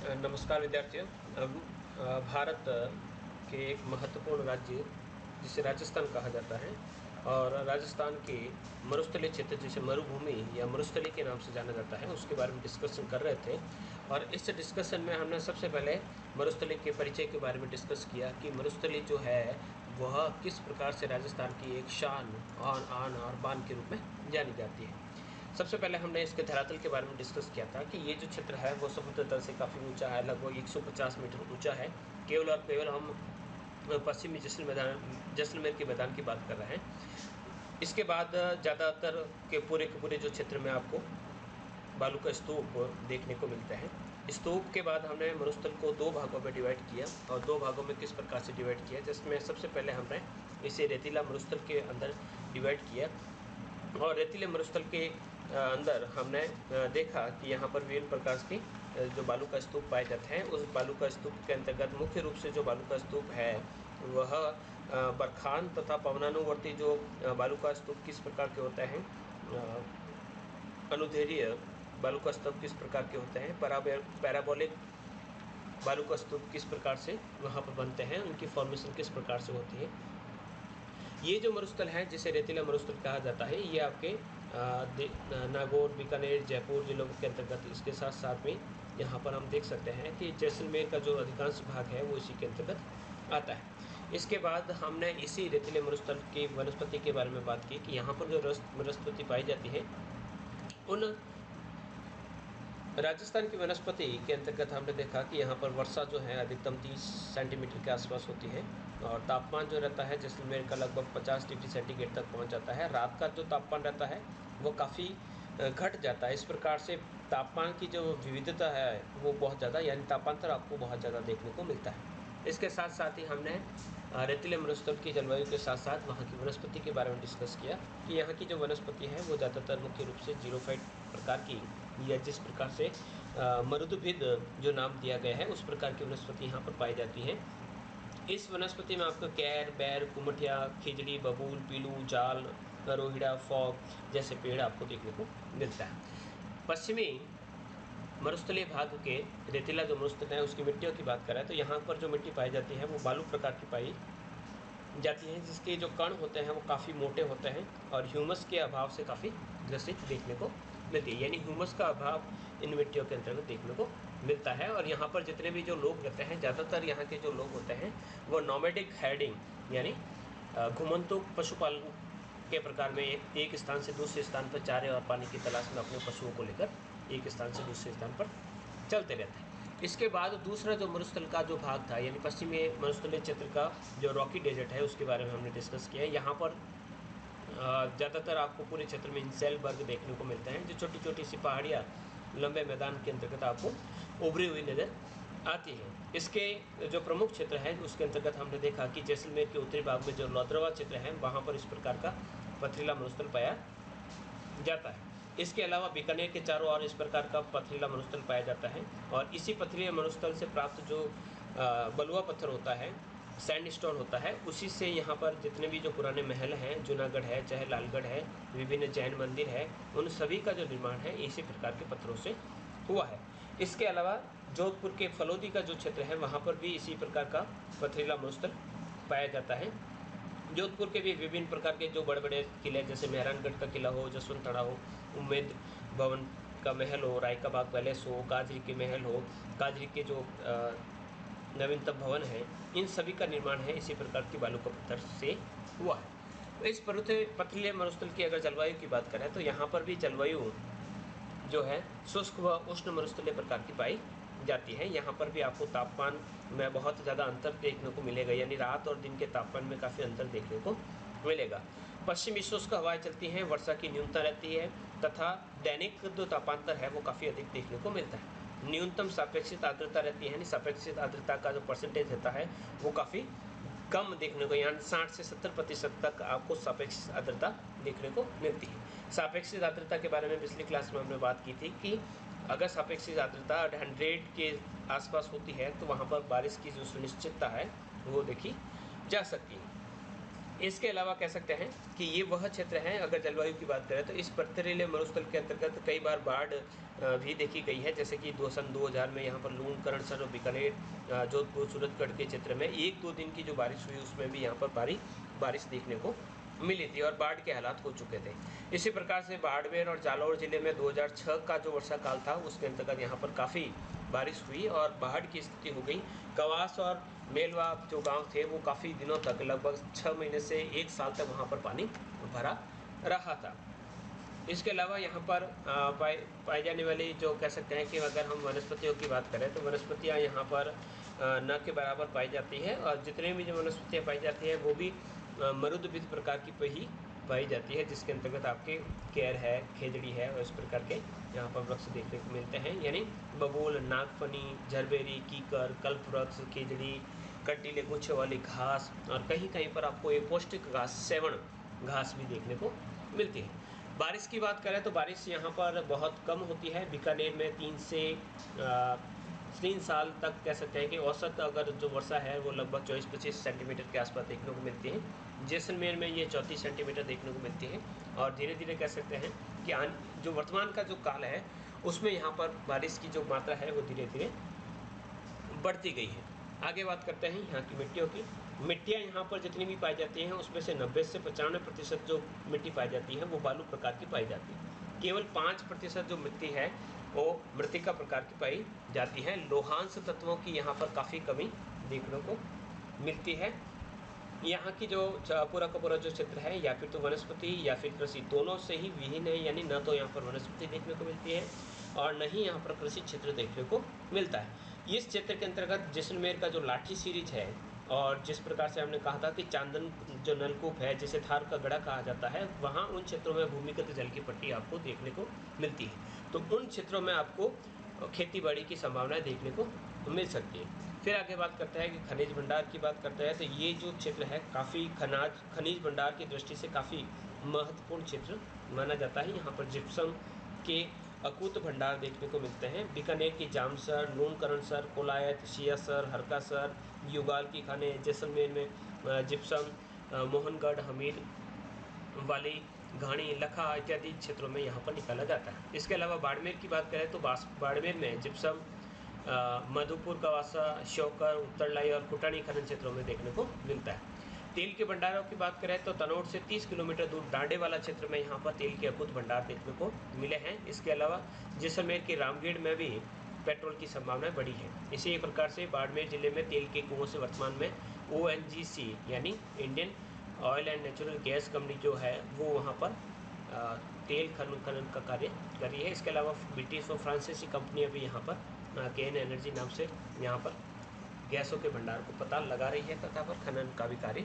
नमस्कार विद्यार्थियों। भारत के एक महत्वपूर्ण राज्य जिसे राजस्थान कहा जाता है और राजस्थान के मरुस्थलीय क्षेत्र जिसे मरुभूमि या मरुस्थली के नाम से जाना जाता है उसके बारे में डिस्कशन कर रहे थे। और इस डिस्कशन में हमने सबसे पहले मरुस्थली के परिचय के बारे में डिस्कस किया कि मरुस्थली जो है वह किस प्रकार से राजस्थान की एक शान और आन और बान के रूप में जानी जाती है। सबसे पहले हमने इसके धरातल के बारे में डिस्कस किया था कि ये जो क्षेत्र है वो समुद्र तल से काफ़ी ऊंचा है, लगभग 150 मीटर ऊंचा है। केवल और केवल हम पश्चिमी जैसलमेर के मैदान की बात कर रहे हैं। इसके बाद ज़्यादातर के पूरे जो क्षेत्र में आपको बालू का स्तूप देखने को मिलता है। स्तूप के बाद हमने मरुस्थल को दो भागों में डिवाइड किया और दो भागों में किस प्रकार से डिवाइड किया, जिसमें सबसे पहले हमने इसे रेतीला मरुस्थल के अंदर डिवाइड किया और रेतीले मरुस्थल के अंदर हमने देखा कि यहाँ पर विभिन्न प्रकार के जो बालू का स्तूप पाए जाते हैं। उस बालू का स्तूप के अंतर्गत मुख्य रूप से जो बालू का स्तूप है वह बरखान तथा पवनानुवर्ती जो बालू का स्तूप किस प्रकार के होते हैं, अनुदैर्ध्य बालू का स्तूप किस प्रकार के होते हैं, पैराबोलिक बालू का स्तूप किस प्रकार से वहाँ पर बनते हैं, उनकी फॉर्मेशन किस प्रकार से होती है। ये जो मरुस्थल है जिसे रेतीला मरुस्थल कहा जाता है, ये आपके नागौर, बीकानेर, जयपुर जिलों के अंतर्गत, इसके साथ साथ में यहाँ पर हम देख सकते हैं कि जैसलमेर का जो अधिकांश भाग है वो इसी के अंतर्गत आता है। इसके बाद हमने इसी रेतीले मरुस्थल की वनस्पति के बारे में बात की कि यहाँ पर जो वनस्पति पाई जाती है उन राजस्थान की वनस्पति के अंतर्गत हमने देखा कि यहाँ पर वर्षा जो है अधिकतम 30 सेंटीमीटर के आसपास होती है और तापमान जो रहता है जैसलमेर का लगभग 50 डिग्री सेंटीग्रेड तक पहुँच जाता है। रात का जो तापमान रहता है वो काफ़ी घट जाता है। इस प्रकार से तापमान की जो विविधता है वो बहुत ज़्यादा, यानी तापांतर आपको बहुत ज़्यादा देखने को मिलता है। इसके साथ साथ ही हमने रेतीले मरुस्थल की जलवायु के साथ साथ वहाँ की वनस्पति के बारे में डिस्कस किया कि यहाँ की जो वनस्पति है वो ज़्यादातर मुख्य रूप से जीरोफाइट प्रकार की, या जिस प्रकार से मरुदभिद जो नाम दिया गया है उस प्रकार की वनस्पति यहाँ पर पाई जाती है। इस वनस्पति में आपको कैर, बैर, कुमठिया, खिजड़ी, बबूल, पीलू, जाल, रोहिड़ा, फॉग जैसे पेड़ आपको देखने को मिलता है। पश्चिमी मरुस्थलीय भाग के रेतीला जो मरुस्थल है उसकी मिट्टियों की बात करें तो यहाँ पर जो मिट्टी पाई जाती है वो बालू प्रकार की पाई जाती है, जिसके जो कण होते हैं वो काफ़ी मोटे होते हैं और ह्यूमस के अभाव से काफ़ी ग्रसित देखने को मिलती है, यानी ह्यूमस का अभाव इन मिट्टियों के अंतर्गत देखने को मिलता है। और यहाँ पर जितने भी जो लोग रहते हैं, ज़्यादातर यहाँ के जो लोग होते हैं वो नोमैडिक हर्डिंग यानी घुमंतु पशुपालन के प्रकार में एक स्थान से दूसरे स्थान पर चारे और पानी की तलाश में अपने पशुओं को लेकर एक स्थान से दूसरे स्थान पर चलते रहते हैं। इसके बाद दूसरा जो मरुस्थल का जो भाग था, यानी पश्चिमी मरुस्थलीय क्षेत्र का जो रॉकी डेजर्ट है उसके बारे में हमने डिस्कस किया है। यहाँ पर ज़्यादातर आपको पूरे क्षेत्र में इंसेलबर्ग देखने को मिलते हैं, जो छोटी छोटी सी पहाड़ियाँ लंबे मैदान के अंतर्गत आपको उभरी हुई नज़र आती है। इसके जो प्रमुख क्षेत्र है उसके अंतर्गत हमने देखा कि जैसलमेर के उत्तरी भाग में जो लौद्रवा क्षेत्र है वहाँ पर इस प्रकार का पथरीला मरुस्थल पाया जाता है। इसके अलावा बीकानेर के चारों ओर इस प्रकार का पथरीला मरुस्थल पाया जाता है और इसी पथरीले मरुस्थल से प्राप्त जो बलुआ पत्थर होता है, सैंडस्टोन होता है, उसी से यहाँ पर जितने भी जो पुराने महल हैं, जूनागढ़ है चाहे लालगढ़ है, विभिन्न जैन मंदिर है, उन सभी का जो निर्माण है इसी प्रकार के पत्थरों से हुआ है। इसके अलावा जोधपुर के फलोदी का जो क्षेत्र है वहाँ पर भी इसी प्रकार का पथरीला मरुस्थल पाया जाता है। जोधपुर के भी विभिन्न प्रकार के जो बड़े बड़े किले जैसे मेहरानगढ़ का किला हो, जसवंत ठाड़ा हो, उम्मेद भवन का महल हो, राय का बाग पैलेस हो, काजरी के महल हो, काजरी के जो नवीनतम भवन है, इन सभी का निर्माण है इसी प्रकार की बालू का पत्थर से हुआ है। इस पथरीले मरुस्थल की अगर जलवायु की बात करें तो यहाँ पर भी जलवायु जो है शुष्क व उष्ण मरुस्थलीय प्रकार की पाई जाती है। यहाँ पर भी आपको तापमान में बहुत ज़्यादा अंतर देखने को मिलेगा, यानी रात और दिन के तापमान में काफ़ी अंतर देखने को मिलेगा। पश्चिमी शुष्क हवाएं चलती हैं, वर्षा की न्यूनता रहती है तथा दैनिक जो तापांतर है वो काफ़ी अधिक देखने को मिलता है। न्यूनतम सापेक्षिक आर्द्रता रहती है, यानी सापेक्षिक आर्द्रता का जो परसेंटेज रहता है वो काफ़ी कम देखने को, यानी 60 से 70% तक आपको सापेक्षिक आर्द्रता देखने को मिलती है। सापेक्षिक आर्द्रता के बारे में पिछली क्लास में हमने बात की थी कि अगर सापेक्षिक आर्द्रता 100 के आसपास होती है तो वहाँ पर बारिश की जो सुनिश्चितता है वो देखी जा सकती है। इसके अलावा कह सकते हैं कि ये वह क्षेत्र है, अगर जलवायु की बात करें तो इस पथरीले मरुस्थल के अंतर्गत कई बार बाढ़ भी देखी गई है, जैसे कि सन 2000 में यहाँ पर लूण, करणसर और बीकानेर, जोधपुर, सूरतगढ़ के क्षेत्र में 1-2 दिन की जो बारिश हुई उसमें भी यहाँ पर भारी बारिश देखने को मिली थी और बाढ़ के हालात हो चुके थे। इसी प्रकार से बाड़मेर और जालौर जिले में 2006 का जो वर्षा काल था उसके अंतर्गत यहाँ पर काफ़ी बारिश हुई और बाढ़ की स्थिति हो गई। कवास और मेलवा जो गांव थे वो काफ़ी दिनों तक, लगभग 6 महीने से 1 साल तक वहाँ पर पानी भरा रहा था। इसके अलावा यहाँ पर पाई जाने वाली जो कह सकते हैं कि अगर हम वनस्पतियों की बात करें तो वनस्पतियाँ यहाँ पर न के बराबर पाई जाती है और जितने भी जो वनस्पतियाँ पाई जाती है वो भी मरुद्भिद प्रकार की ही पाई जाती है, जिसके अंतर्गत आपके केर है, खेजड़ी है और इस प्रकार के यहाँ पर वृक्ष देखने को मिलते हैं, यानी बबूल, नागफनी, झरबेरी, कीकर, कल्पवृक्ष, खेजड़ी, कंटीले गुच्छे वाली घास और कहीं कहीं पर आपको एक पौष्टिक घास, सेवण घास भी देखने को मिलती है। बारिश की बात करें तो बारिश यहाँ पर बहुत कम होती है। बीकानेर में 3 साल तक कह सकते हैं कि औसत अगर जो वर्षा है वो लगभग 24-25 सेंटीमीटर के आसपास देखने को मिलती है। जैसलमेर में ये 34 सेंटीमीटर देखने को मिलती है और धीरे धीरे कह सकते हैं कि जो वर्तमान का जो काल है उसमें यहाँ पर बारिश की जो मात्रा है वो धीरे धीरे बढ़ती गई है। आगे बात करते हैं यहाँ की मिट्टियों की। मिट्टियाँ यहाँ पर जितनी भी पाई जाती हैं उसमें से 90 से 95% जो मिट्टी पाई जाती है वो बालू प्रकार की पाई जाती है। केवल 5% जो मिट्टी है वो मृत्तिका प्रकार की पाई जाती है। लोहांश तत्वों की यहाँ पर काफ़ी कमी देखने को मिलती है। यहाँ की जो पूरा का पूरा जो क्षेत्र है या फिर तो वनस्पति या फिर कृषि दोनों से ही विहीन है, यानी न तो यहाँ पर वनस्पति देखने को मिलती है और न ही यहाँ पर कृषि क्षेत्र देखने को मिलता है। इस क्षेत्र के अंतर्गत जैसलमेर का जो लाठी सीरीज है और जिस प्रकार से हमने कहा था कि चांदन जो नलकूप है जिसे थार का गढ़ा कहा जाता है, वहाँ उन क्षेत्रों में भूमिगत जल की पट्टी आपको देखने को मिलती है। तो उन क्षेत्रों में आपको खेती बाड़ी की संभावनाएं देखने को मिल सकती है। फिर आगे बात करते हैं कि खनिज भंडार की बात करते हैं तो ये जो क्षेत्र है काफ़ी खनिज भंडार की दृष्टि से काफ़ी महत्वपूर्ण क्षेत्र माना जाता है। यहाँ पर जिप्सम के अकूत भंडार देखने को मिलते हैं। बीकानेर की जामसर, लूणकरणसर, कोलायत, सियासर, हरकासर, युगाल की खानें, जैसलमेर में जिप्सम, मोहनगढ़, हमीर वाली, घाणी, लखा इत्यादि क्षेत्रों में यहाँ पर निकाला जाता है। इसके अलावा बाड़मेर की बात करें तो बाड़मेर में जिप्सम, मधुपुर, कवासा, शौकर, उत्तरलाई और कुटानी खनन क्षेत्रों में देखने को मिलता है। तेल के भंडारों की बात करें तो तनोट से 30 किलोमीटर दूर डांडे वाला क्षेत्र में यहाँ पर तेल के अकुत भंडार देखने को मिले हैं। इसके अलावा जैसलमेर के रामगढ़ में भी पेट्रोल की संभावनाएं बढ़ी है। इसी प्रकार से बाड़मेर जिले में तेल के कुओं से वर्तमान में ONGC यानी Indian oil and natural gas company जो है वो वहाँ पर तेल खनन का कार्य कर रही है। इसके अलावा ब्रिटिश और फ्रांसीसी कंपनियाँ भी यहाँ पर केन एनर्जी नाम से यहाँ पर गैसों के भंडार को पता लगा रही है तथा पर खनन का भी कार्य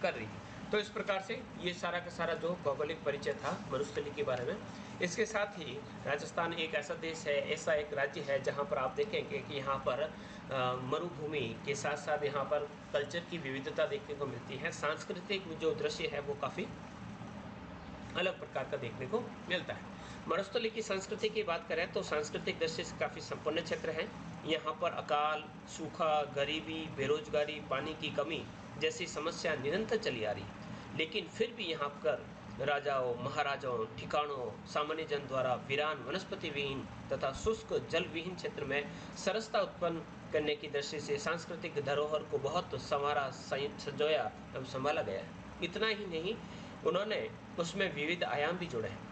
कर रही है। तो इस प्रकार से ये सारा का सारा जो भौगोलिक परिचय था मरुस्थली के बारे में। इसके साथ ही राजस्थान एक ऐसा देश है, ऐसा एक राज्य है जहाँ पर आप देखेंगे कि यहाँ पर मरुभूमि के साथ साथ यहाँ पर कल्चर की विविधता देखने को मिलती है। सांस्कृतिक जो दृश्य है वो काफ़ी अलग प्रकार का देखने को मिलता है। मरुस्थली की संस्कृति की बात करें तो सांस्कृतिक दृष्टि से काफ़ी संपन्न क्षेत्र है। यहाँ पर अकाल, सूखा, गरीबी, बेरोजगारी, पानी की कमी जैसी समस्या निरंतर चली आ रही है, लेकिन फिर भी यहाँ पर राजाओं, महाराजाओं, ठिकानों, सामान्य जन द्वारा वीरान, वनस्पति विहीन तथा शुष्क जल विहीन क्षेत्र में सरसता उत्पन्न करने की दृष्टि से सांस्कृतिक धरोहर को बहुत संवारा, संजोया एवं संभाला गया है। इतना ही नहीं, उन्होंने उसमें विविध आयाम भी जोड़े हैं।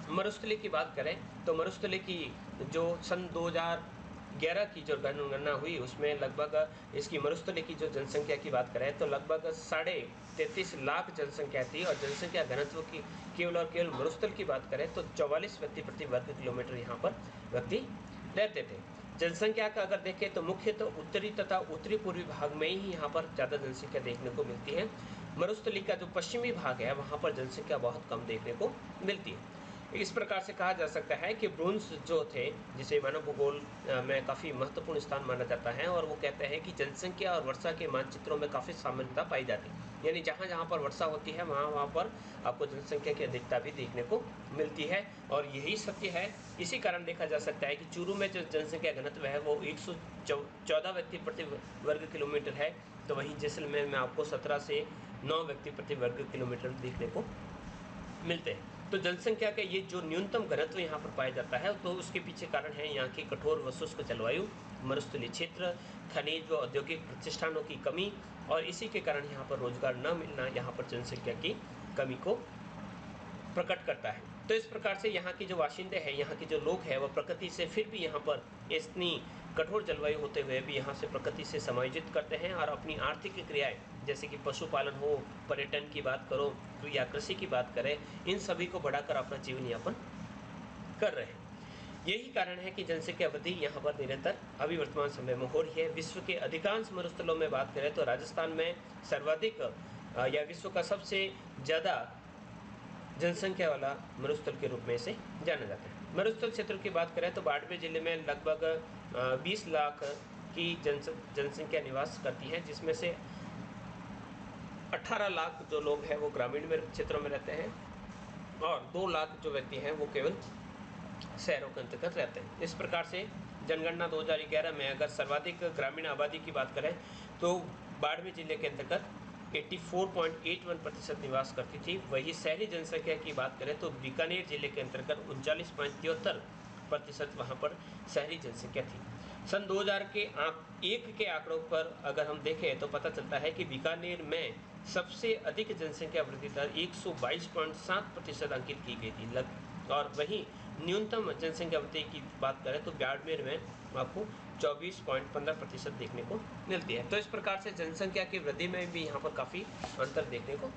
मरुस्थली की बात करें तो मरुस्थली की जो सन 2011 की जो गणना हुई उसमें लगभग इसकी मरुस्थली की जो जनसंख्या की बात करें तो लगभग 33.5 लाख जनसंख्या थी और जनसंख्या घनत्व की केवल और केवल मरुस्थल की बात करें तो 44 व्यक्ति प्रति वर्ग किलोमीटर यहाँ पर व्यक्ति रहते थे। जनसंख्या का अगर देखें तो मुख्य तो उत्तरी तथा उत्तरी पूर्वी भाग में ही यहाँ पर ज़्यादा जनसंख्या देखने को मिलती है। मरुस्थली का जो पश्चिमी भाग है वहाँ पर जनसंख्या बहुत कम देखने को मिलती है। इस प्रकार से कहा जा सकता है कि ब्रुन्स जो थे जिसे मानव भूगोल में काफ़ी महत्वपूर्ण स्थान माना जाता है और वो कहते हैं कि जनसंख्या और वर्षा के मानचित्रों में काफ़ी सामान्यता पाई जाती है, यानी जहाँ जहाँ पर वर्षा होती है वहाँ पर आपको जनसंख्या की अधिकता भी देखने को मिलती है और यही सत्य है। इसी कारण देखा जा सकता है कि चूरू में जो जनसंख्या घनत्व है वो 114 व्यक्ति प्रति वर्ग किलोमीटर है, तो वहीं जैसलमेर में आपको 17 से 9 व्यक्ति प्रति वर्ग किलोमीटर देखने को मिलते हैं। तो जनसंख्या का ये जो न्यूनतम घनत्व यहाँ पर पाया जाता है, तो उसके पीछे कारण है यहाँ की कठोर व शुष्क जलवायु, मरुस्थलीय क्षेत्र, खनिज व औद्योगिक प्रतिष्ठानों की कमी, और इसी के कारण यहाँ पर रोजगार न मिलना यहाँ पर जनसंख्या की कमी को प्रकट करता है। तो इस प्रकार से यहाँ की जो वाशिंदे हैं, यहाँ के जो लोग हैं, वह प्रकृति से फिर भी यहाँ पर इतनी कठोर जलवायु होते हुए भी यहाँ से प्रकृति से समायोजित करते हैं और अपनी आर्थिक क्रियाएं जैसे कि पशुपालन हो, पर्यटन की बात करो या कृषि की बात करें, इन सभी को बढ़ाकर अपना जीवन यापन कर रहे हैं। यही कारण है कि जनसंख्या वृद्धि यहाँ पर निरंतर अभी वर्तमान समय में हो रही है। विश्व के अधिकांश मरुस्थलों में बात करें तो राजस्थान में सर्वाधिक या विश्व का सबसे ज़्यादा जनसंख्या वाला मरुस्थल के रूप में इसे जाना जाता है। मरुस्थल क्षेत्र की बात करें तो बाड़मेर जिले में लगभग 20 लाख की जनसंख्या निवास करती है, जिसमें से 18 लाख जो लोग हैं वो ग्रामीण क्षेत्रों में रहते हैं और 2 लाख जो व्यक्ति हैं वो केवल शहरों के अंतर्गत रहते हैं। इस प्रकार से जनगणना 2011 में अगर सर्वाधिक ग्रामीण आबादी की बात करें तो बाड़मेर जिले के अंतर्गत 84.81% निवास करती थी। वही शहरी जनसंख्या की बात करें तो बीकानेर जिले के अंतर्गत 39.73% वहाँ पर शहरी जनसंख्या थी। सन 2001 के आंकड़ों पर अगर हम देखें तो पता चलता है कि बीकानेर में सबसे अधिक जनसंख्या वृद्धि दर 122.7% अंकित की गई थी और वहीं न्यूनतम जनसंख्या वृद्धि की बात करें तो बाड़मेर में आपको 24.15% देखने को मिलती है। तो इस प्रकार से जनसंख्या की वृद्धि में भी यहाँ पर काफ़ी अंतर देखने को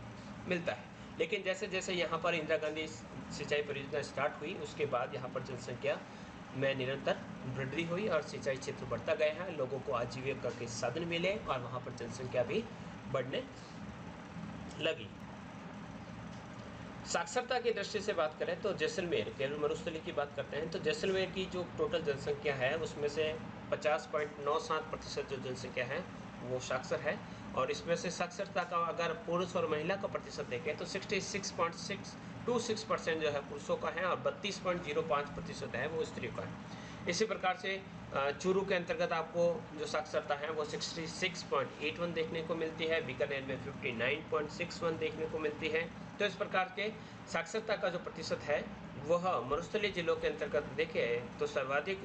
मिलता है। लेकिन जैसे जैसे यहाँ पर इंदिरा गांधी सिंचाई परियोजना स्टार्ट हुई, उसके बाद यहाँ पर जनसंख्या में निरंतर वृद्धि हुई और सिंचाई क्षेत्र बढ़ता गया है, लोगों को आजीविका के साधन मिले और वहाँ पर जनसंख्या भी बढ़ने लगी। साक्षरता की दृष्टि से बात करें तो जैसलमेर, केवल मरुस्थली की बात करते हैं तो जैसलमेर की जो टोटल जनसंख्या है उसमें से 50.97% जो जनसंख्या है वो साक्षर है, और इसमें से साक्षरता का अगर पुरुष और महिला का प्रतिशत देखें तो 66.26% जो है पुरुषों का है और 32.05% है वो स्त्रियों का है। इसी प्रकार से चूरू के अंतर्गत आपको जो साक्षरता है वो 66.81 देखने को मिलती है, बीकानेर में 59.61 देखने को मिलती है। तो इस प्रकार के साक्षरता का जो प्रतिशत है वह मरुस्थलीय जिलों के अंतर्गत देखें तो सर्वाधिक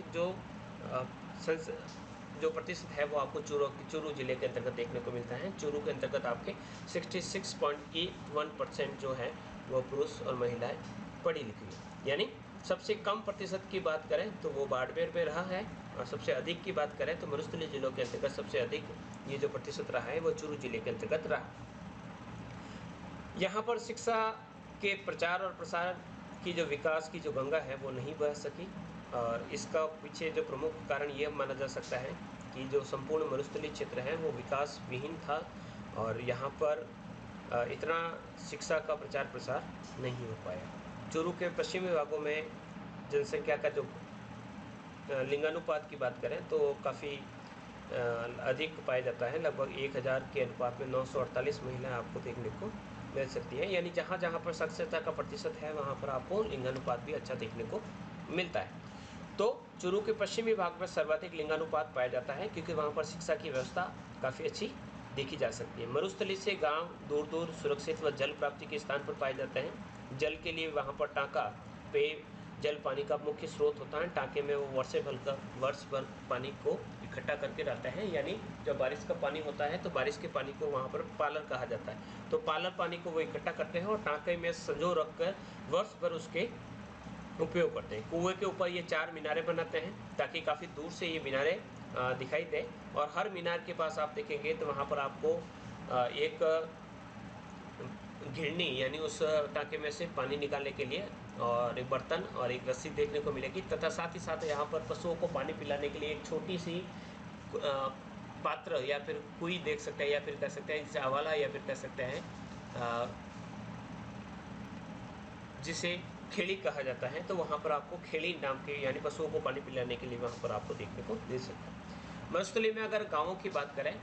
जो प्रतिशत है वो आपको चूरू जिले के अंतर्गत देखने को मिलता है। चूरू के अंतर्गत आपके 66.81% जो है वो पुरुष और महिलाएं पढ़ी लिखी है, यानी सबसे कम प्रतिशत की बात करें तो वो बाड़मेर में रहा है और सबसे अधिक की बात करें तो मरुस्थलीय जिलों के अंतर्गत सबसे अधिक ये जो प्रतिशत रहा है वो चूरू जिले के अंतर्गत रहा। यहाँ पर शिक्षा के प्रचार और प्रसार की जो विकास की जो गंगा है वो नहीं बह सकी, और इसका पीछे जो प्रमुख कारण ये माना जा सकता है कि जो संपूर्ण मरुस्थलीय क्षेत्र है वो विकास विहीन था और यहाँ पर इतना शिक्षा का प्रचार प्रसार नहीं हो पाया। चूरू के पश्चिमी भागों में जनसंख्या का जो लिंगानुपात की बात करें तो काफ़ी अधिक पाया जाता है, लगभग 1000 के अनुपात में 948 महिलाएं आपको देखने को मिल सकती हैं, यानी जहाँ जहाँ पर साक्षरता का प्रतिशत है वहाँ पर आपको लिंगानुपात भी अच्छा देखने को मिलता है। तो चूरू के पश्चिमी भाग में सर्वाधिक लिंगानुपात पाया जाता है क्योंकि वहाँ पर शिक्षा की व्यवस्था काफ़ी अच्छी देखी जा सकती है। मरुस्थली से गांव दूर दूर सुरक्षित व जल प्राप्ति के स्थान पर पाए जाते हैं। जल के लिए वहाँ पर टाँका पेय जल पानी का मुख्य स्रोत होता है। टाँके में वो वर्ष भर पानी को इकट्ठा करके रहते हैं, यानी जब बारिश का पानी होता है तो बारिश के पानी को वहाँ पर पालर कहा जाता है, तो पालर पानी को वो इकट्ठा करते हैं और टाँके में संजो रखकर वर्ष भर उसके उपयोग करते हैं। कुएं के ऊपर ये 4 मीनारें बनाते हैं ताकि काफ़ी दूर से ये मीनारें दिखाई दे, और हर मीनार के पास आप देखेंगे तो वहाँ पर आपको एक घिरनी यानी उस टाँके में से पानी निकालने के लिए और एक बर्तन और एक रस्सी देखने को मिलेगी, तथा साथ ही साथ यहाँ पर पशुओं को पानी पिलाने के लिए एक छोटी सी पात्र या फिर कुई देख सकते हैं, या फिर कह सकते हैं जिसे हवाला या फिर कह सकते हैं जिसे खेड़ी कहा जाता है। तो वहाँ पर आपको खेड़ी नाम के यानी पशुओं को पानी पिलाने के लिए वहाँ पर आपको देखने को मिल सकता है। मरुस्थली में अगर गाँवों की बात करें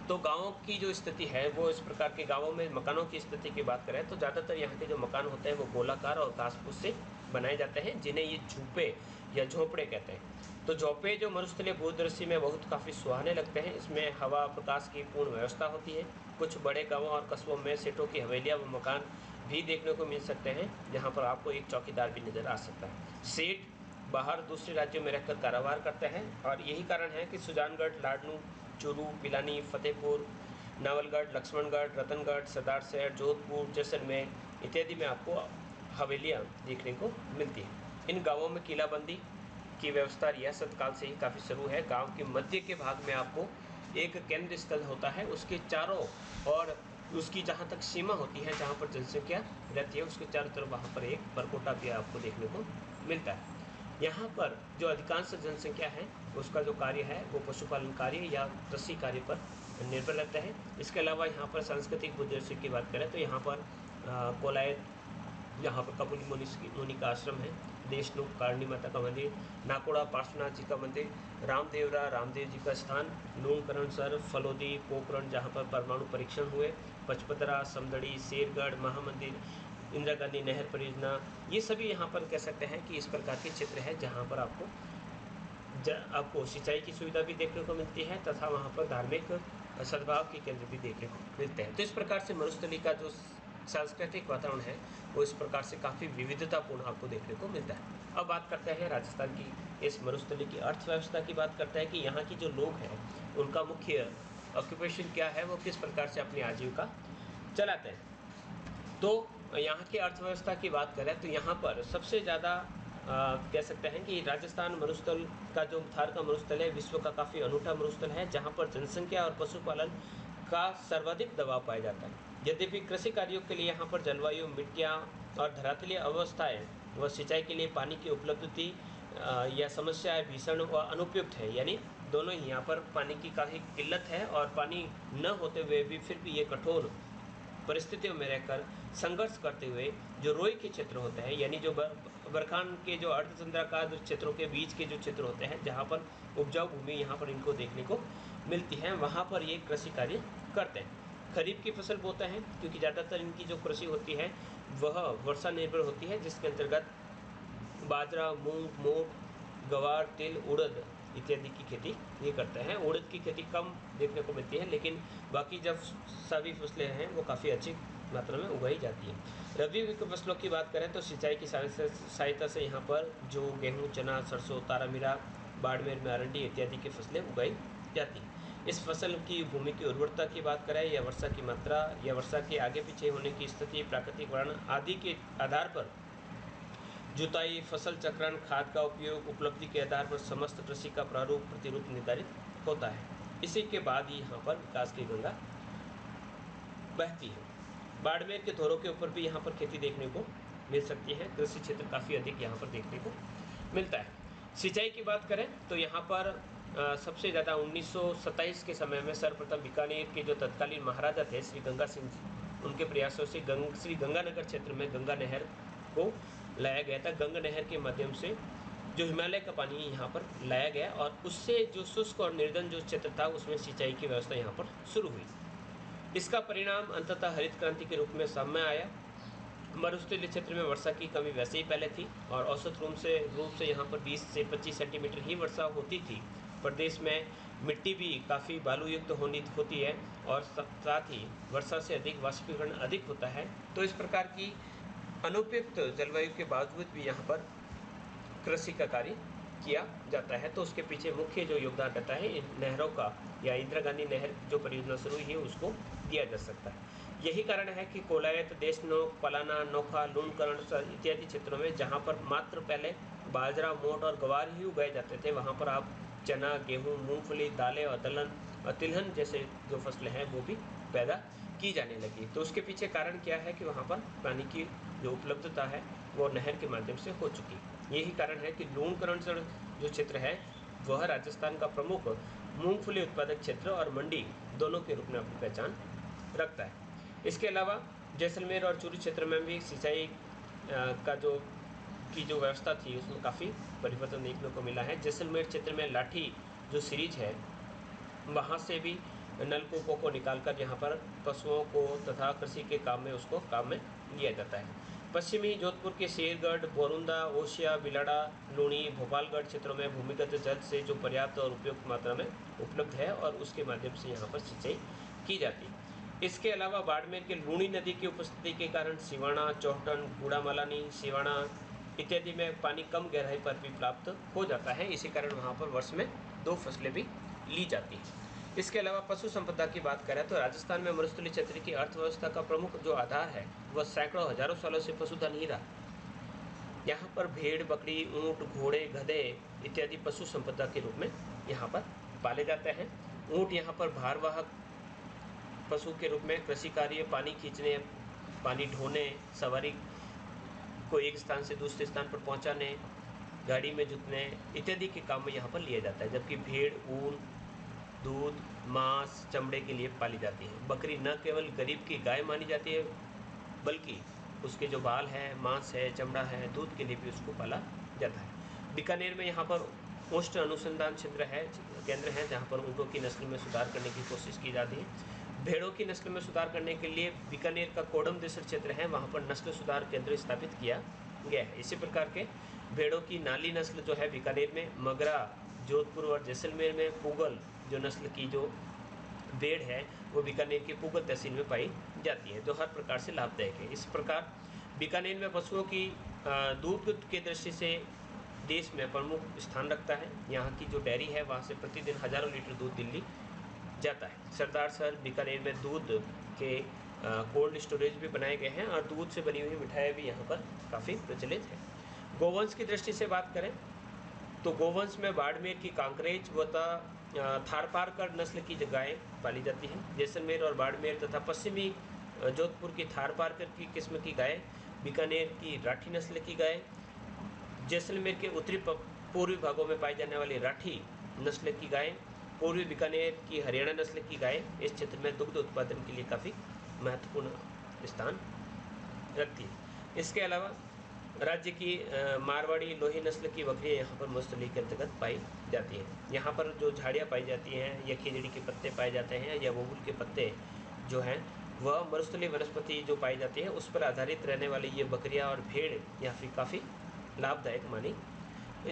तो गाँवों की जो स्थिति है वो इस प्रकार के गाँवों में मकानों की स्थिति की बात करें तो ज़्यादातर यहाँ के जो मकान होते हैं वो गोलाकार और घास फूस से बनाए जाते हैं, जिन्हें ये झूपे या झोंपड़े कहते हैं। तो झोंपड़े जो मरुस्थलीय भूदृश्य में बहुत काफ़ी सुहाने लगते हैं। इसमें हवा प्रकाश की पूर्ण व्यवस्था होती है। कुछ बड़े गाँवों और कस्बों में सेठों की हवेलियाँ व मकान भी देखने को मिल सकते हैं, जहाँ पर आपको एक चौकीदार भी नज़र आ सकता है। सेठ बाहर दूसरे राज्यों में रहकर कारोबार करते हैं और यही कारण है कि सुजानगढ़, लाडनू, चूरू, पिलानी, फतेहपुर, नावलगढ़, लक्ष्मणगढ़, रतनगढ़, सरदारशहर, जोधपुर, जैसलमेर इत्यादि में आपको हवेलियाँ देखने को मिलती हैं। इन गाँवों में किलाबंदी की व्यवस्था रियासत काल से ही काफ़ी शुरू है। गांव के मध्य के भाग में आपको एक केंद्र स्थल होता है, उसके चारों और उसकी जहां तक सीमा होती है, जहां पर जनसंख्या रहती है, उसके चारों तरफ वहां पर एक परकोटा भी आपको देखने को मिलता है। यहाँ पर जो अधिकांश जनसंख्या है उसका जो कार्य है वो पशुपालन कार्य या कृषि कार्य पर निर्भर रहता है। इसके अलावा यहाँ पर सांस्कृतिक उद्देश्य की बात करें तो यहाँ पर कोलायत, यहाँ पर कपिल मुनि का आश्रम है, देशनुख कारणी माता का मंदिर, नाकोड़ा पार्श्वनाथ जी का मंदिर, रामदेवरा रामदेव जी का स्थान, लूणकरणसर, फलोदी, पोखरण जहाँ पर परमाणु परीक्षण हुए, पचपदरा, समदड़ी, शेरगढ़, महामंदिर, इंदिरा गांधी नहर परियोजना, ये सभी यहाँ पर कह सकते हैं कि इस प्रकार के क्षेत्र है जहाँ पर आपको सिंचाई की सुविधा भी देखने को मिलती है तथा वहाँ पर धार्मिक सद्भाव के केंद्र भी देखने को मिलते हैं। तो इस प्रकार से मरुस्थली का जो सांस्कृतिक वातावरण है वो इस प्रकार से काफ़ी विविधतापूर्ण आपको देखने को मिलता है। अब बात करते हैं राजस्थान की इस मरुस्थली की अर्थव्यवस्था की बात करते हैं कि यहाँ की जो लोग हैं उनका मुख्य ऑक्यूपेशन क्या है, वो किस प्रकार से अपनी आजीविका चलाते हैं। तो यहाँ की अर्थव्यवस्था की बात करें तो यहाँ पर सबसे ज़्यादा कह सकते हैं कि राजस्थान मरुस्थल का जो थार का मरुस्थल है विश्व का काफ़ी अनूठा मरुस्थल है, जहाँ पर जनसंख्या और पशुपालन का सर्वाधिक दबाव पाया जाता है। यद्यपि कृषि कार्यों के लिए यहाँ पर जलवायु, मिट्टियाँ और धरातलीय अवस्थाएं व सिंचाई के लिए पानी की उपलब्धि या समस्याएं भीषण व अनुपयुक्त है, यानी दोनों ही यहाँ पर पानी की काफ़ी किल्लत है और पानी न होते हुए भी फिर भी ये कठोर परिस्थितियों में रहकर संघर्ष करते हुए जो रोई के क्षेत्र होते हैं, यानी जो बरखान के जो अर्धचंद्राकार क्षेत्रों के बीच के जो क्षेत्र होते हैं जहाँ पर उपजाऊ भूमि यहाँ पर इनको देखने को मिलती है, वहाँ पर ये कृषि कार्य करते हैं। खरीफ की फसल बोते हैं क्योंकि ज़्यादातर इनकी जो कृषि होती है वह वर्षा निर्भर होती है, जिसके अंतर्गत बाजरा, मूंग, मोठ, गवार, तिल, उड़द इत्यादि की खेती ये करते हैं। उड़द की खेती कम देखने को मिलती है, लेकिन बाकी जब सभी फसलें हैं वो काफ़ी अच्छी मात्रा में उगाई जाती है। रबी की फसलों की बात करें तो सिंचाई की सहायता से यहाँ पर जो गेहूँ, चना, सरसों, तारामीरा, बाड़मेर में अरंडी इत्यादि की फसलें उगाई जाती हैं। इस फसल की भूमि की उर्वरता की बात करें या वर्षा की मात्रा या वर्षा के आगे पीछे होने की स्थिति, प्राकृतिक वर्ण आदि के आधार पर जुताई, फसल चक्रण, खाद का उपयोग, उपलब्धि के आधार पर समस्त कृषि का प्रारूप प्रतिरूप निर्धारित होता है। इसी के बाद ही यहाँ पर विकास की गंगा बहती है। बाड़मेर के धोरों के ऊपर भी यहाँ पर खेती देखने को मिल सकती है। कृषि क्षेत्र काफ़ी अधिक यहाँ पर देखने को मिलता है। सिंचाई की बात करें तो यहाँ पर सबसे ज़्यादा 1927 के समय में सर्वप्रथम बीकानेर के जो तत्कालीन महाराजा थे श्री गंगा सिंह जी, उनके प्रयासों से श्री गंगानगर क्षेत्र में गंगा नहर को लाया गया था। गंगा नहर के माध्यम से जो हिमालय का पानी यहाँ पर लाया गया और उससे जो शुष्क और निर्जन जो क्षेत्र था उसमें सिंचाई की व्यवस्था यहाँ पर शुरू हुई। इसका परिणाम अंततः हरित क्रांति के रूप में सामने आया। मरुस्थलीय क्षेत्र में वर्षा की कमी वैसे ही पहले थी और औसत रूप से यहाँ पर 20 से 25 सेंटीमीटर ही वर्षा होती थी। प्रदेश में मिट्टी भी काफ़ी बालूयुक्त होती है और साथ ही वर्षा से अधिक वाष्पीकरण अधिक होता है। तो इस प्रकार की अनुपयुक्त जलवायु के बावजूद भी यहाँ पर कृषि का कार्य किया जाता है। तो उसके पीछे मुख्य जो योगदान रहता है इन नहरों का या इंदिरा गांधी नहर जो परियोजना शुरू हुई है उसको दिया जा सकता है। यही कारण है कि कोलायत, देशनोक, पलाना, नोखा, लूणकरण इत्यादि क्षेत्रों में जहाँ पर मात्र पहले बाजरा, मोठ और गवार ही उगाए जाते थे, वहाँ पर आप चना, गेहूँ, मूंगफली, दालें और तिलहन जैसे जो फसलें हैं वो भी पैदा की जाने लगी। तो उसके पीछे कारण क्या है कि वहाँ पर पानी की जो उपलब्धता है वो नहर के माध्यम से हो चुकी। यही कारण है कि लूणकरण जो क्षेत्र है वह राजस्थान का प्रमुख मूंगफली उत्पादक क्षेत्र और मंडी दोनों के रूप में अपनी पहचान रखता है। इसके अलावा जैसलमेर और चूरू क्षेत्र में भी सिंचाई का जो व्यवस्था थी उसमें काफ़ी परिवर्तन देखने को मिला है। जैसलमेर क्षेत्र में लाठी जो सीरीज है वहाँ से भी नलकूपों को निकालकर यहाँ पर पशुओं को तथा कृषि के काम में लिया जाता है। पश्चिमी जोधपुर के शेरगढ़, बोरुंदा, ओसिया, बिलाड़ा, लूणी, भोपालगढ़ क्षेत्रों में भूमिगत जल से जो पर्याप्त और उपयुक्त मात्रा में उपलब्ध है और उसके माध्यम से यहाँ पर सिंचाई की जाती है। इसके अलावा बाड़मेर के लूणी नदी की उपस्थिति के कारण सिवाना, चौहटन, गुड़ामलानी, सिवाना इत्यादि में पानी कम गहराई पर भी प्राप्त हो जाता है। इसी कारण वहाँ पर वर्ष में 2 फसलें भी ली जाती हैं। इसके अलावा पशु संपदा की बात करें तो राजस्थान में मरुस्थलीय क्षेत्र की अर्थव्यवस्था का प्रमुख जो आधार है वह सैकड़ों हजारों सालों से पशुधन ही रहा। यहाँ पर भेड़, बकरी, ऊँट, घोड़े, गधे इत्यादि पशु संपदा के रूप में यहाँ पर पाले जाते हैं। ऊँट यहाँ पर भारवाहक पशु के रूप में कृषि कार्य, पानी खींचने, पानी ढोने, सवारी को एक स्थान से दूसरे स्थान पर पहुँचाने, गाड़ी में जुतने इत्यादि के काम में यहाँ पर लिया जाता है। जबकि भेड़ ऊन, दूध, मांस, चमड़े के लिए पाली जाती है। बकरी न केवल गरीब की गाय मानी जाती है बल्कि उसके जो बाल है, मांस है, चमड़ा है, दूध के लिए भी उसको पाला जाता है। बीकानेर में यहाँ पर उष्ण अनुसंधान केंद्र है जहाँ पर ऊँटों की नस्ल में सुधार करने की कोशिश की जाती है। भेड़ों की नस्ल में सुधार करने के लिए बीकानेर का कोडम देसर क्षेत्र है, वहाँ पर नस्ल सुधार केंद्र स्थापित किया गया है। इसी प्रकार के भेड़ों की नाली नस्ल जो है बीकानेर में, मगरा जोधपुर और जैसलमेर में, पुगल जो नस्ल की जो भेड़ है वो बीकानेर के पुगल तहसील में पाई जाती है, जो हर प्रकार से लाभदायक है। इस प्रकार बीकानेर में पशुओं की दूध की दृष्टि से देश में प्रमुख स्थान रखता है। यहाँ की जो डेयरी है वहाँ से प्रतिदिन हजारों लीटर दूध दिल्ली जाता है। सरदार सर बीकानेर में दूध के कोल्ड स्टोरेज भी बनाए गए हैं और दूध से बनी हुई मिठाइयाँ भी यहाँ पर काफ़ी प्रचलित है। गोवंश की दृष्टि से बात करें तो गोवंश में बाड़मेर की कांकरेज व थारपारकर नस्ल की गायें पाली जाती हैं। जैसलमेर और बाड़मेर तथा पश्चिमी जोधपुर की थारपारकर की किस्म की गाय, बीकानेर की राठी नस्ल की गाय, जैसलमेर के उत्तरी पूर्वी भागों में पाई जाने वाली राठी नस्ल की गाय, पूर्वी बीकानेर की हरियाणा नस्ल की गाय इस क्षेत्र में दुग्ध उत्पादन के लिए काफ़ी महत्वपूर्ण स्थान रखती है। इसके अलावा राज्य की मारवाड़ी लोही नस्ल की बकरियाँ यहाँ पर मरुस्थलीय के अंतर्गत पाई जाती हैं। यहाँ पर जो झाड़ियाँ पाई जाती हैं या खिजड़ी के पत्ते पाए जाते हैं या बबूल के पत्ते जो हैं वह मरुस्थलीय वनस्पति जो पाई जाती है उस पर आधारित रहने वाली ये बकरियाँ और भेड़ यहाँ फिर काफ़ी लाभदायक मानी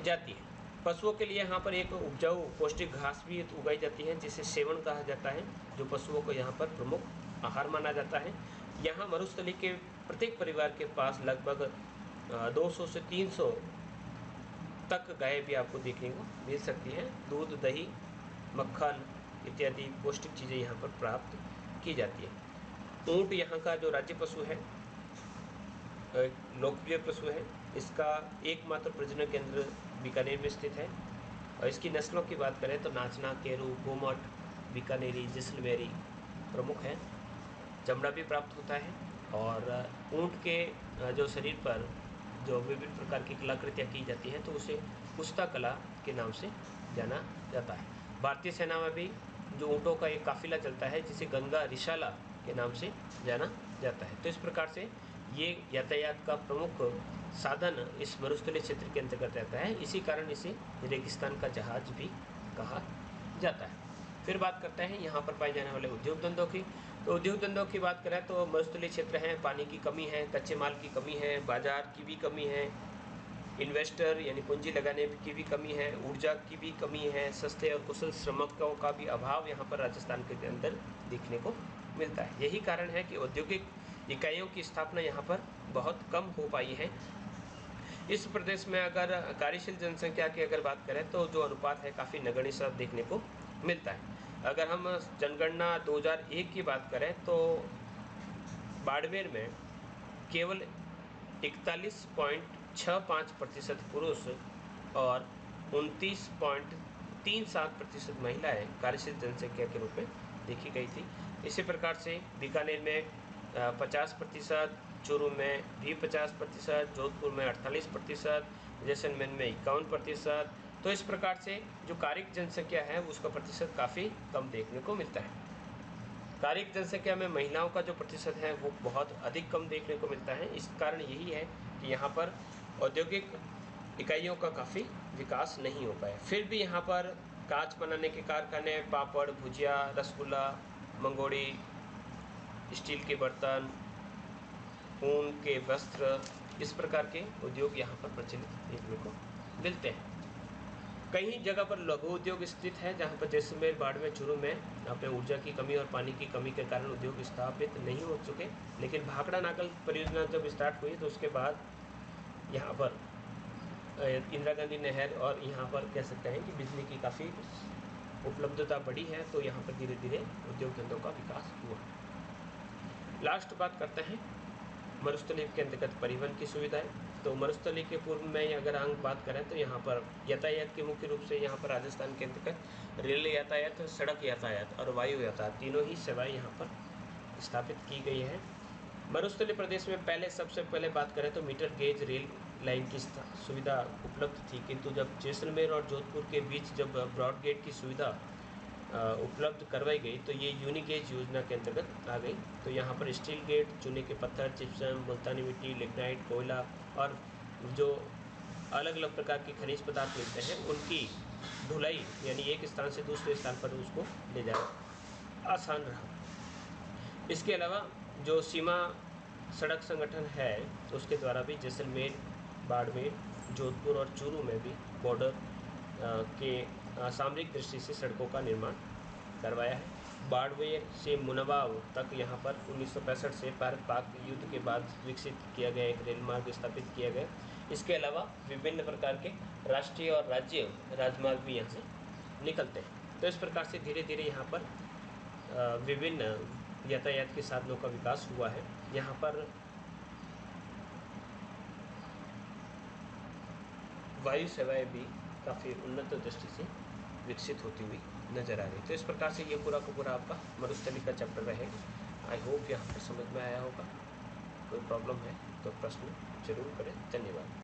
जाती है। पशुओं के लिए यहाँ पर एक उपजाऊ पौष्टिक घास भी उगाई जाती है जिसे सेवन कहा जाता है, जो पशुओं को यहाँ पर प्रमुख आहार माना जाता है। यहाँ मरुस्थली के प्रत्येक परिवार के पास लगभग 200 से 300 तक गाय भी आपको देखने को मिल सकती हैं। दूध, दही, मक्खन इत्यादि पौष्टिक चीज़ें यहाँ पर प्राप्त की जाती है। ऊँट यहाँ का जो राज्य पशु है, लोकप्रिय पशु है। इसका एकमात्र प्रजनन केंद्र बीकानेर में स्थित है और इसकी नस्लों की बात करें तो नाचना, केरू, गोमट, बीकानेरी, जैसलमेरी प्रमुख है। चमड़ा भी प्राप्त होता है और ऊँट के जो शरीर पर जो विभिन्न प्रकार की कलाकृतियाँ की जाती हैं तो उसे पुस्ता कला के नाम से जाना जाता है। भारतीय सेना में भी जो ऊँटों का एक काफिला चलता है जिसे गंगा रिशाला के नाम से जाना जाता है। तो इस प्रकार से ये यातायात का प्रमुख साधन इस मरुस्थलीय क्षेत्र के अंतर्गत रहता है। इसी कारण इसे रेगिस्तान का जहाज भी कहा जाता है। फिर बात करते हैं यहाँ पर पाए जाने वाले उद्योग धंधों की। तो उद्योग धंधों की बात करें तो मरुस्थलीय क्षेत्र है, पानी की कमी है, कच्चे माल की कमी है, बाजार की भी कमी है, इन्वेस्टर यानी पूंजी लगाने की भी कमी है, ऊर्जा की भी कमी है, सस्ते और कुशल श्रमिकों का भी अभाव यहाँ पर राजस्थान के अंदर देखने को मिलता है। यही कारण है कि औद्योगिक इकाइयों की स्थापना यहाँ पर बहुत कम हो पाई है। इस प्रदेश में अगर कार्यशील जनसंख्या की अगर बात करें तो जो अनुपात है काफ़ी नगण्य सा देखने को मिलता है। अगर हम जनगणना 2001 की बात करें तो बाड़मेर में केवल 41.65% पुरुष और 29.37% महिलाएं कार्यशील जनसंख्या के रूप में देखी गई थी। इसी प्रकार से बीकानेर में 50%, चूरू में भी 50%, जोधपुर में 48%, जैसलमेर में 51%। तो इस प्रकार से जो कारिक जनसंख्या है उसका प्रतिशत काफ़ी कम देखने को मिलता है। कारिक जनसंख्या में महिलाओं का जो प्रतिशत है वो बहुत अधिक कम देखने को मिलता है। इस कारण यही है कि यहाँ पर औद्योगिक इकाइयों का काफ़ी विकास नहीं हो पाया। फिर भी यहाँ पर कांच बनाने के कारखाने, पापड़, भुजिया, रसगुल्ला, मंगोड़ी, स्टील के बर्तन, ऊन के वस्त्र, इस प्रकार के उद्योग यहाँ पर प्रचलित देखने को मिलते हैं। कई जगह पर लघु उद्योग स्थित है जहाँ पर जैसलमेर, बाड़मेर, चूरू में अपने ऊर्जा की कमी और पानी की कमी के कारण उद्योग स्थापित नहीं हो चुके। लेकिन भाखड़ा नागल परियोजना जब स्टार्ट हुई तो उसके बाद यहाँ पर इंदिरा गांधी नहर और यहाँ पर कह सकते हैं कि बिजली की काफ़ी उपलब्धता बढ़ी है, तो यहाँ पर धीरे धीरे उद्योग धंधों का विकास हुआ। लास्ट बात करते हैं मरुस्थली के अंतर्गत परिवहन की सुविधाएं। तो मरुस्थली के पूर्व में अगर हम बात करें तो यहाँ पर यातायात के मुख्य रूप से यहाँ पर राजस्थान के अंतर्गत रेल यातायात, सड़क यातायात और वायु यातायात तीनों ही सेवाएं यहाँ पर स्थापित की गई है। मरुस्थली प्रदेश में सबसे पहले बात करें तो मीटर गेज रेल लाइन की सुविधा उपलब्ध थी, किंतु जब जैसलमेर और जोधपुर के बीच जब ब्रॉड गेज की सुविधा उपलब्ध करवाई गई तो ये यूनिगेज योजना के अंतर्गत आ गई। तो यहाँ पर स्टील गेट, चूने के पत्थर, जिप्सम, मुल्तानी मिट्टी, लिग्नाइट, कोयला और जो अलग अलग प्रकार के खनिज पदार्थ मिलते हैं उनकी ढुलाई यानी एक स्थान से दूसरे स्थान पर उसको ले जाना आसान रहा। इसके अलावा जो सीमा सड़क संगठन है उसके द्वारा भी जैसलमेर, बाड़मेर, जोधपुर और चूरू में भी बॉर्डर के सामरिक दृष्टि से सड़कों का निर्माण करवाया है। बाड़मेर से मुनवाव तक यहाँ पर 1965 से भारत पाक युद्ध के बाद विकसित किया गया एक रेल मार्ग स्थापित किया गया। इसके अलावा विभिन्न प्रकार के राष्ट्रीय और राज्य राजमार्ग भी यहाँ से निकलते हैं। तो इस प्रकार से धीरे धीरे यहाँ पर विभिन्न यातायात के साधनों का विकास हुआ है। यहाँ पर वायु सेवाएं भी काफ़ी उन्नत दृष्टि से विकसित होती हुई नज़र आ रही। तो इस प्रकार से ये पूरा का पूरा आपका मरुस्थली का चैप्टर रहेगा। आई होप यहाँ पर समझ में आया होगा। कोई प्रॉब्लम है तो प्रश्न जरूर करें। धन्यवाद।